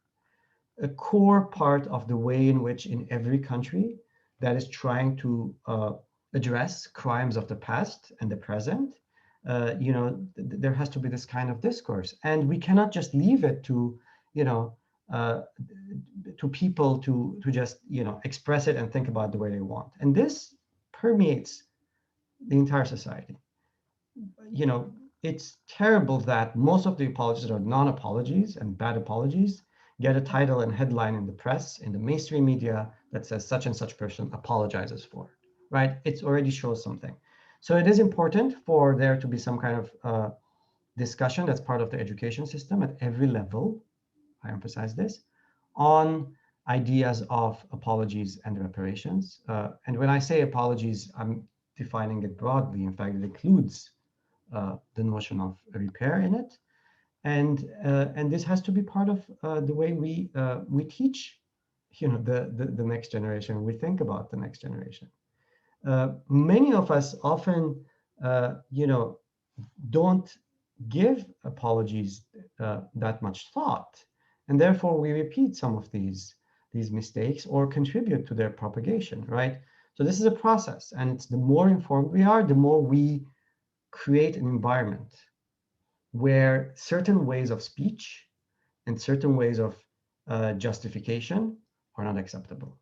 a core part of the way in which in every country that is trying to address crimes of the past and the present, there has to be this kind of discourse, and we cannot just leave it to, uh, to people to just, express it and think about it the way they want. And this permeates the entire society. You know, it's terrible that most of the apologies are non-apologies and bad apologies get a title and headline in the press, in the mainstream media, that says such and such person apologizes for, right? It already shows something. So it is important for there to be some kind of discussion that's part of the education system at every level, I emphasize this, on ideas of apologies and reparations. And when I say apologies, I'm defining it broadly. In fact, it includes the notion of repair in it, and this has to be part of the way we teach, the next generation. We think about the next generation. Many of us often, don't give apologies that much thought, and therefore we repeat some of these mistakes or contribute to their propagation. Right. So this is a process, and it's the more informed we are, the more we create an environment where certain ways of speech and certain ways of justification are not acceptable.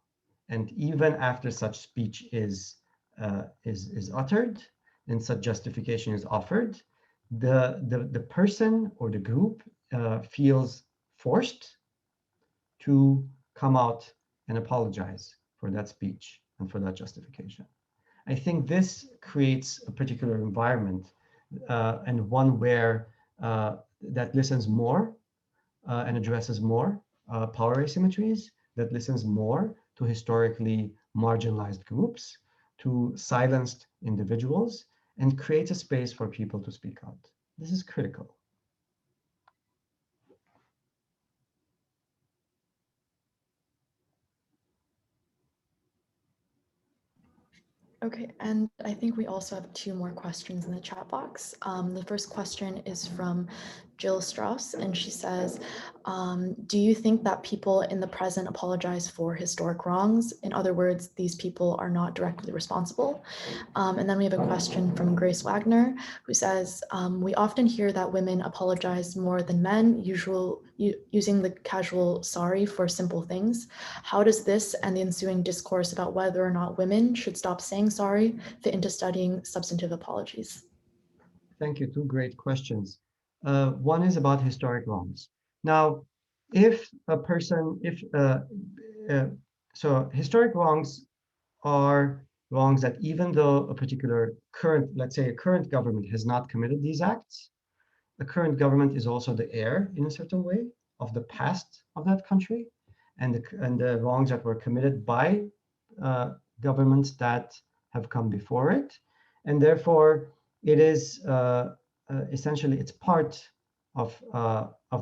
And even after such speech is uttered and such justification is offered, the person or the group feels forced to come out and apologize for that speech and for that justification. I think this creates a particular environment and one where that listens more and addresses more power asymmetries, that listens more to historically marginalized groups, to silenced individuals, and creates a space for people to speak out. This is critical. Okay, and I think we also have two more questions in the chat box. The first question is from Jill Strauss, and she says, do you think that people in the present apologize for historic wrongs? In other words, these people are not directly responsible. And then we have a question from Grace Wagner, who says, we often hear that women apologize more than men, using the casual sorry for simple things. How does this and the ensuing discourse about whether or not women should stop saying sorry fit into studying substantive apologies? Thank you. Two great questions. One is about historic wrongs. Now, if a person, uh, so historic wrongs are wrongs that even though a particular current, let's say a current government has not committed these acts, the current government is also the heir in a certain way of the past of that country and the wrongs that were committed by governments that have come before it. And therefore, it is essentially, it's part of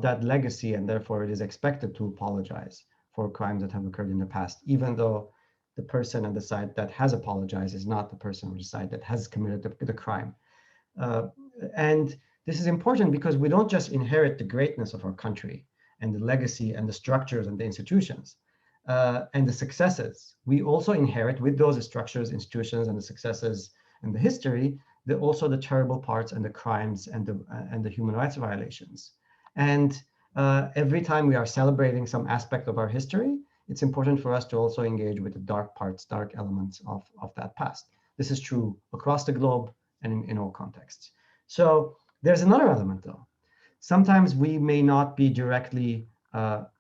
that legacy, and therefore it is expected to apologize for crimes that have occurred in the past, even though the person on the side that has apologized is not the person on the side that has committed the crime. And this is important because we don't just inherit the greatness of our country and the legacy and the structures and the institutions and the successes. We also inherit with those structures, institutions, and the successes and the history, also the terrible parts and the crimes and the human rights violations. And every time we are celebrating some aspect of our history, it's important for us to also engage with the dark parts, dark elements of that past. This is true across the globe and in all contexts. So there's another element, though. Sometimes we may not be directly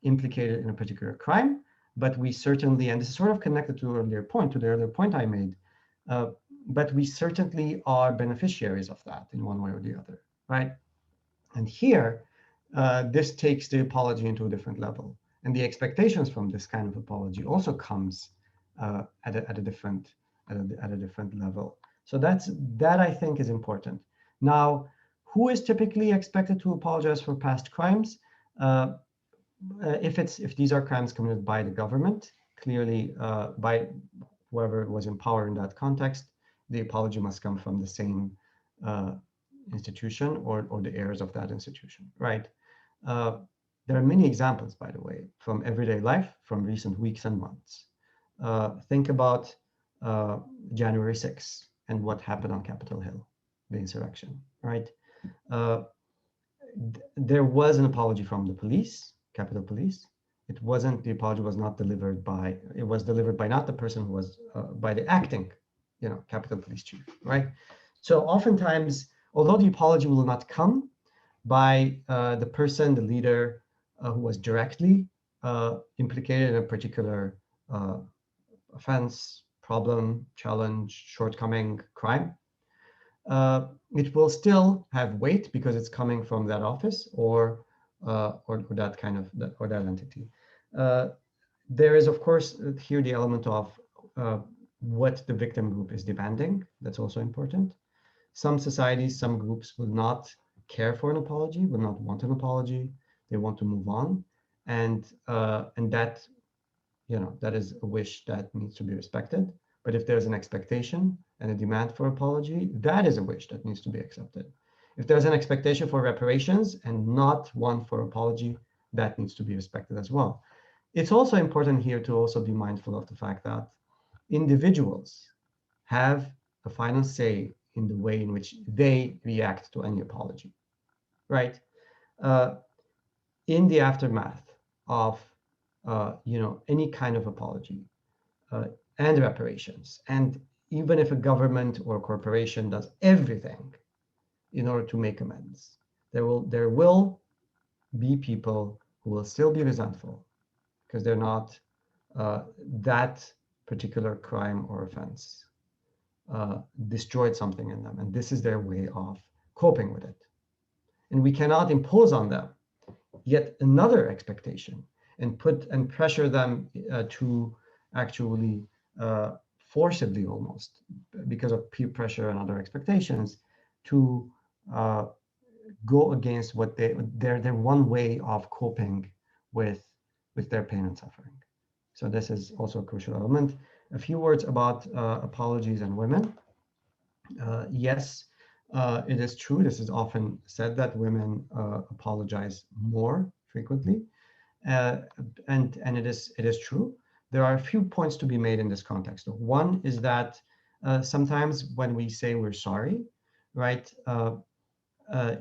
implicated in a particular crime, but we certainly, and this is sort of connected to the earlier point I made, but we certainly are beneficiaries of that in one way or the other, right? And here, this takes the apology into a different level. And the expectations from this kind of apology also comes at a different level. So that I think is important. Now, who is typically expected to apologize for past crimes? If these are crimes committed by the government, clearly by whoever was in power in that context, the apology must come from the same institution or the heirs of that institution, right? There are many examples, by the way, from everyday life, from recent weeks and months. Think about January 6th and what happened on Capitol Hill, the insurrection, right? There was an apology from the police, Capitol Police. The apology was not delivered by, it was delivered by not the person who was, by the acting, Capitol Police chief, right? So oftentimes, although the apology will not come by the person, the leader who was directly implicated in a particular offense, problem, challenge, shortcoming, crime, it will still have weight because it's coming from that office or that kind of that entity. There is, of course, here the element of what the victim group is demanding. That's also important. Some societies, some groups will not care for an apology, will not want an apology. They want to move on, and that that is a wish that needs to be respected. But if there's an expectation and a demand for apology, that is a wish that needs to be accepted. If there's an expectation for reparations and not one for apology, that needs to be respected as well. It's also important here to also be mindful of the fact that individuals have a final say in the way in which they react to any apology, right? In the aftermath of any kind of apology, uh, and reparations. And even if a government or a corporation does everything in order to make amends. There will be people who will still be resentful because they're not that particular crime or offense destroyed something in them, and this is their way of coping with it. And we cannot impose on them yet another expectation and pressure them to actually forcibly, almost because of peer pressure and other expectations, to go against what their one way of coping with their pain and suffering. So this is also a crucial element. A few words about apologies and women. Yes, it is true. This is often said that women apologize more frequently, and it is true. There are a few points to be made in this context. One is that sometimes when we say we're sorry, right?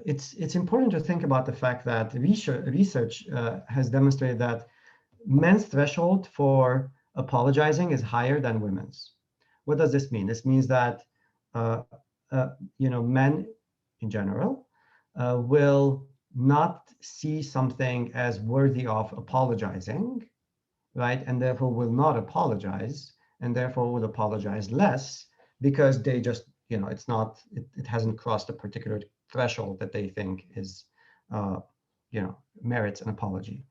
It's important to think about the fact that research has demonstrated that men's threshold for apologizing is higher than women's. What does this mean? This means that uh, men in general will not see something as worthy of apologizing, right? And therefore will not apologize, and therefore will apologize less because they just, it hasn't crossed a particular threshold that they think is, uh, merits an apology.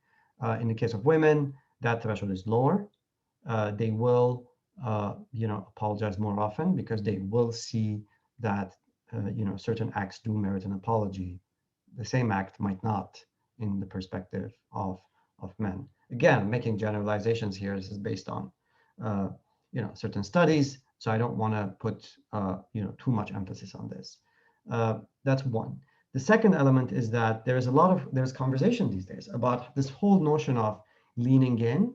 In the case of women, that threshold is lower. They will, apologize more often because they will see that, certain acts do merit an apology. The same act might not in the perspective of men. Again, making generalizations here. This is based on, certain studies. So I don't want to put, too much emphasis on this. That's one. The second element is that there's conversation these days about this whole notion of leaning in,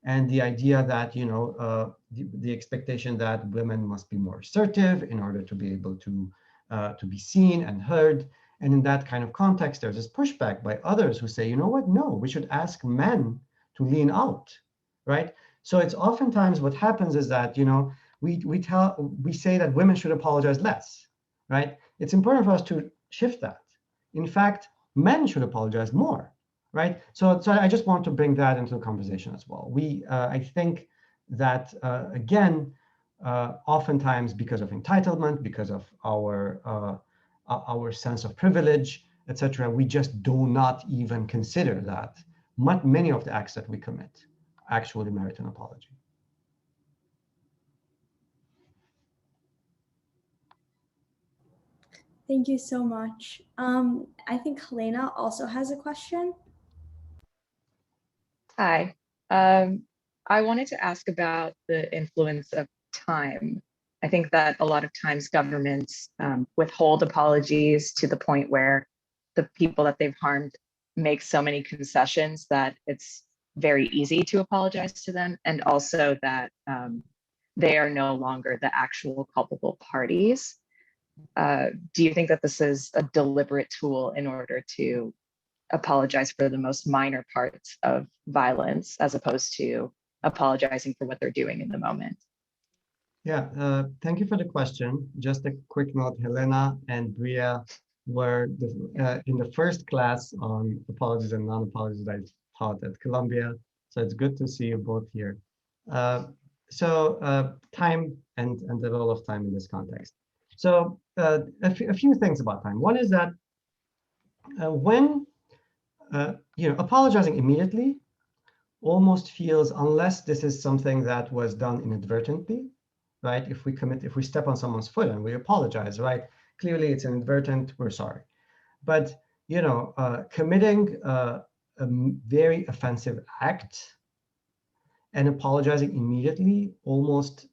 and the idea that the expectation that women must be more assertive in order to be able to be seen and heard. And in that kind of context, there's this pushback by others who say, you know what, no, we should ask men to lean out, right? So it's oftentimes what happens is that we say that women should apologize less, right? It's important for us to shift that. In fact, men should apologize more, right? So I just want to bring that into the conversation as well. I think that again, oftentimes because of entitlement, because of our sense of privilege, etc., we just do not even consider that many of the acts that we commit actually merit an apology. Thank you so much. I think Helena also has a question. Hi. I wanted to ask about the influence of time. I think that a lot of times governments withhold apologies to the point where the people that they've harmed make so many concessions that it's very easy to apologize to them, and also that they are no longer the actual culpable parties. Do you think that this is a deliberate tool in order to apologize for the most minor parts of violence as opposed to apologizing for what they're doing in the moment? Yeah, thank you for the question. Just a quick note, Helena and Bria were in the first class on apologies and non-apologies that I taught at Columbia. So it's good to see you both here. Time and the role of time in this context. So a few things about time. One is that when apologizing immediately almost feels, unless this is something that was done inadvertently, right? If we step on someone's foot and we apologize, right? Clearly it's inadvertent, we're sorry. But committing a very offensive act and apologizing immediately almost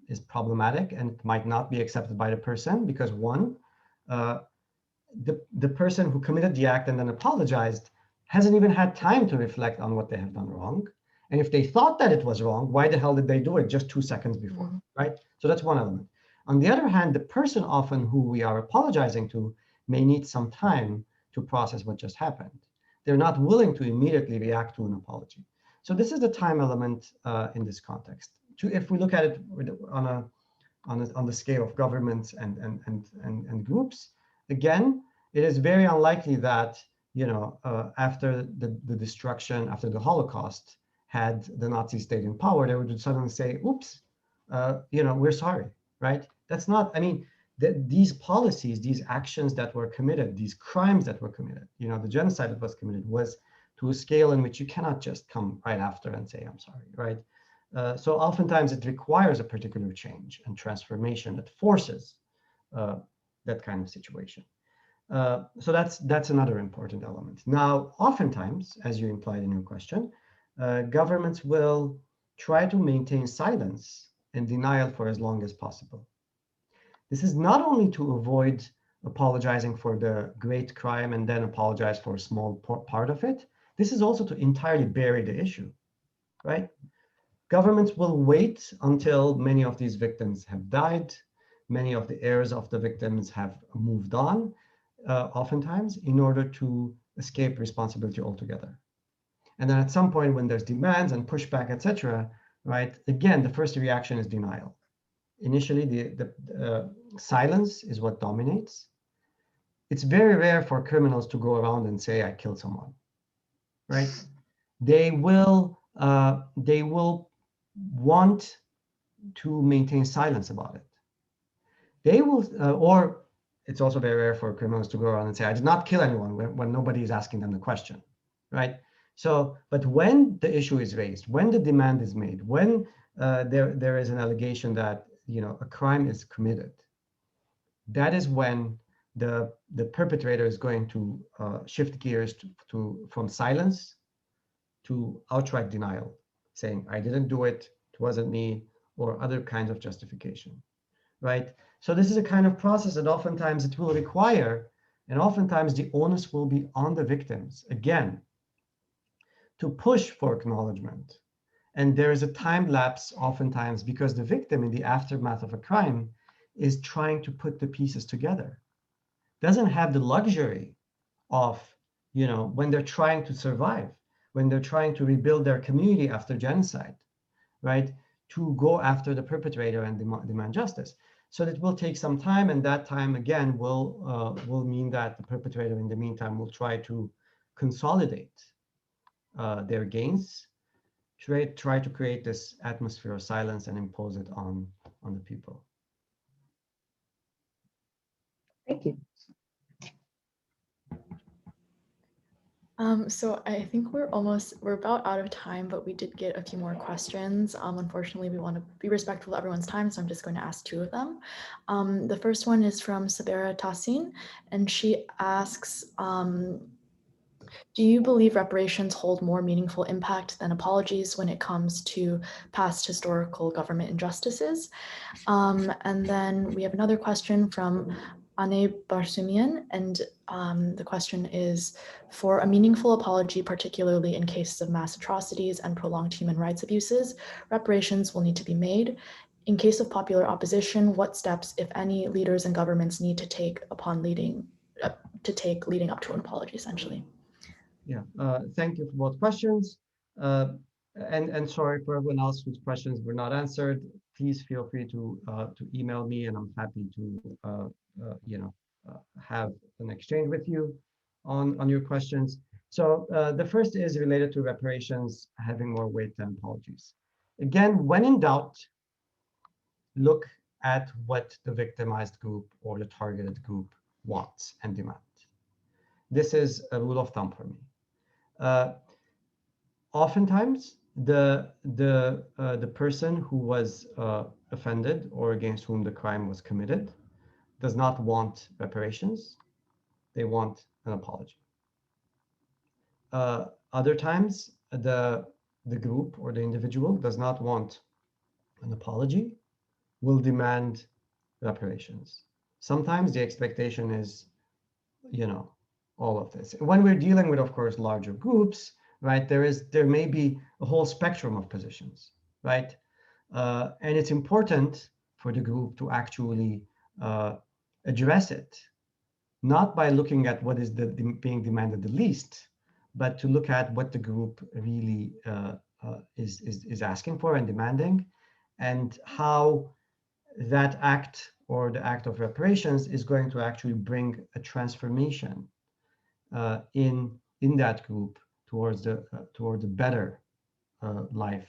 is problematic and might not be accepted by the person, because one, the person who committed the act and then apologized hasn't even had time to reflect on what they have done wrong. And if they thought that it was wrong, why the hell did they do it just 2 seconds before, right? So that's one element. On the other hand, the person often who we are apologizing to may need some time to process what just happened. They're not willing to immediately react to an apology. So this is the time element in this context. If we look at it on on the scale of governments and groups, again, it is very unlikely that, after the destruction, after the Holocaust, had the Nazi state in power, they would suddenly say, oops, we're sorry, right? That's not, I mean, these policies, these actions that were committed, these crimes that were committed, the genocide that was committed was to a scale in which you cannot just come right after and say, I'm sorry, right? So oftentimes it requires a particular change and transformation that forces that kind of situation. So that's another important element. Now, oftentimes, as you implied in your question, governments will try to maintain silence and denial for as long as possible. This is not only to avoid apologizing for the great crime and then apologize for a small part of it. This is also to entirely bury the issue, right? Governments will wait until many of these victims have died, many of the heirs of the victims have moved on, oftentimes, in order to escape responsibility altogether. And then at some point when there's demands and pushback, etc., right, again, the first reaction is denial. Initially, the silence is what dominates. It's very rare for criminals to go around and say, I killed someone, right? They will want to maintain silence about it. They will, or it's also very rare for criminals to go around and say, I did not kill anyone when nobody is asking them the question, right? So, but when the issue is raised, when the demand is made, when there is an allegation that a crime is committed, that is when the perpetrator is going to shift gears from silence to outright denial, saying, I didn't do it, it wasn't me, or other kinds of justification, right? So this is a kind of process that oftentimes it will require, and oftentimes the onus will be on the victims, again, to push for acknowledgement. And there is a time lapse oftentimes because the victim in the aftermath of a crime is trying to put the pieces together, doesn't have the luxury of, when they're trying to survive, when they're trying to rebuild their community after genocide, right, to go after the perpetrator and demand justice. So that will take some time, and that time again will mean that the perpetrator in the meantime will try to consolidate their gains, try to create this atmosphere of silence and impose it on the people. Thank you. So I think we're about out of time, but we did get a few more questions. Unfortunately, we want to be respectful of everyone's time, so I'm just going to ask two of them. The first one is from Sabera Tassin, and she asks, do you believe reparations hold more meaningful impact than apologies when it comes to past historical government injustices? And then we have another question from Anne Barsumian, and the question is, for a meaningful apology, particularly in cases of mass atrocities and prolonged human rights abuses, reparations will need to be made. In case of popular opposition, what steps, if any, leaders and governments need to take leading up to an apology, essentially? Yeah, thank you for both questions. And sorry for everyone else whose questions were not answered. Please feel free to email me, and I'm happy to have an exchange with you on your questions. So the first is related to reparations having more weight than apologies. Again, when in doubt, look at what the victimized group or the targeted group wants and demands. This is a rule of thumb for me. Oftentimes, the person who was offended or against whom the crime was committed does not want reparations. They want an apology. Other times, the group or the individual does not want an apology, will demand reparations. Sometimes the expectation is, all of this. When we're dealing with, of course, larger groups, right, there may be a whole spectrum of positions, right? And it's important for the group to actually address it, not by looking at what is being demanded the least, but to look at what the group really is asking for and demanding, and how that act or the act of reparations is going to actually bring a transformation in that group towards a better life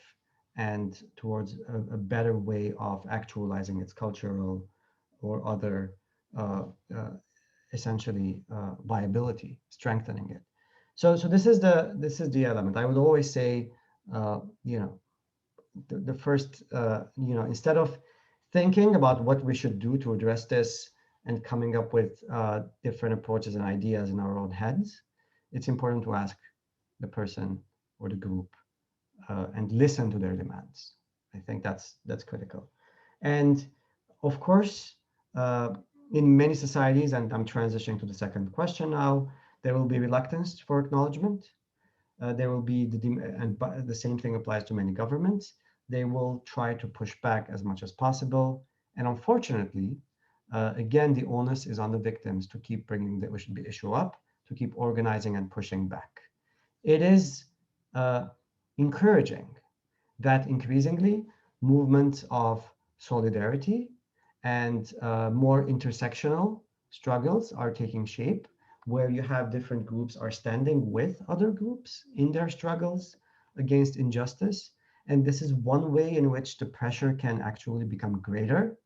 and towards a better way of actualizing its cultural or other uh, uh, essentially viability, strengthening it. So this is the element. I would always say, you know, the first, you know, instead of thinking about what we should do to address this and coming up with different approaches and ideas in our own heads, it's important to ask the person or the group and listen to their demands. I think that's critical. And of course, uh, in many societies, and I'm transitioning to the second question now, there will be reluctance for acknowledgement. There will be the same thing applies to many governments. They will try to push back as much as possible. And unfortunately, again, the onus is on the victims to keep bringing the issue up, to keep organizing and pushing back. It is encouraging that increasingly movements of solidarity and more intersectional struggles are taking shape, where you have different groups are standing with other groups in their struggles against injustice. And this is one way in which the pressure can actually become greater,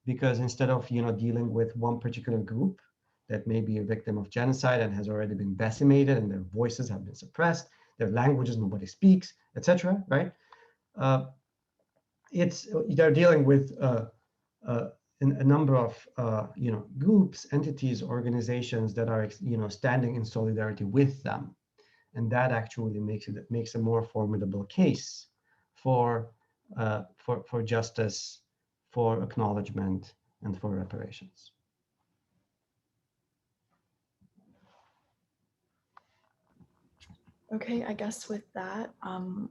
because instead of dealing with one particular group that may be a victim of genocide and has already been decimated and their voices have been suppressed, their languages nobody speaks, etc., right? uh, they're dealing with uh, a number of groups, entities, organizations that are standing in solidarity with them, and that actually makes a more formidable case for for justice, for acknowledgement, and for reparations. Okay, I guess with that,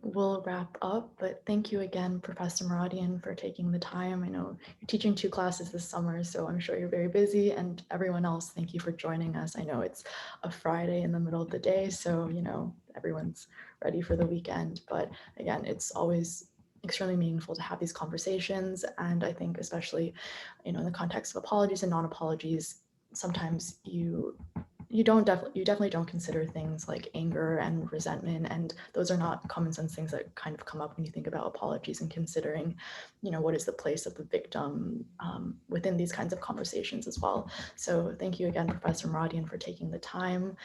we'll wrap up. But thank you again, Professor Mouradian, for taking the time. I know you're teaching 2 classes this summer, so I'm sure you're very busy. And everyone else, thank you for joining us. I know it's a Friday in the middle of the day, so everyone's ready for the weekend. But again, it's always extremely meaningful to have these conversations. And I think especially, in the context of apologies and non-apologies, sometimes you definitely don't consider things like anger and resentment, and those are not common sense things that kind of come up when you think about apologies and considering what is the place of the victim within these kinds of conversations as well. So thank you again, Professor Mouradian, for taking the time.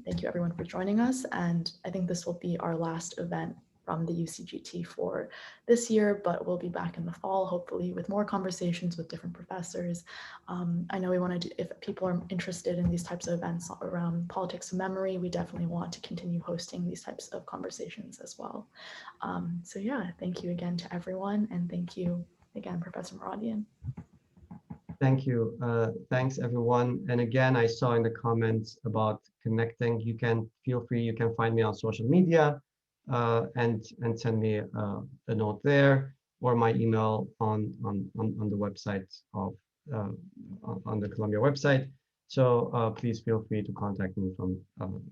Thank you everyone for joining us, and I think this will be our last event from the UCGT for this year, but we'll be back in the fall, hopefully with more conversations with different professors. I know we want to do, if people are interested in these types of events around politics of memory, we definitely want to continue hosting these types of conversations as well. So yeah, thank you again to everyone, and thank you again, Professor Mouradian. Thank you. Thanks, everyone. And again, I saw in the comments about connecting. You can feel free. You can find me on social media and send me a note there, or my email on the website of on the Columbia website. So please feel free to contact me from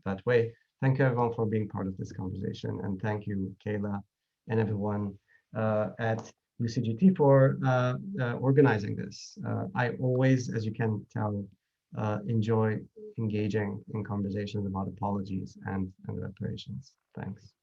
that way. Thank you, everyone, for being part of this conversation, and thank you, Kayla, and everyone at UCGT for organizing this. I always, as you can tell, enjoy engaging in conversations about apologies and reparations. Thanks.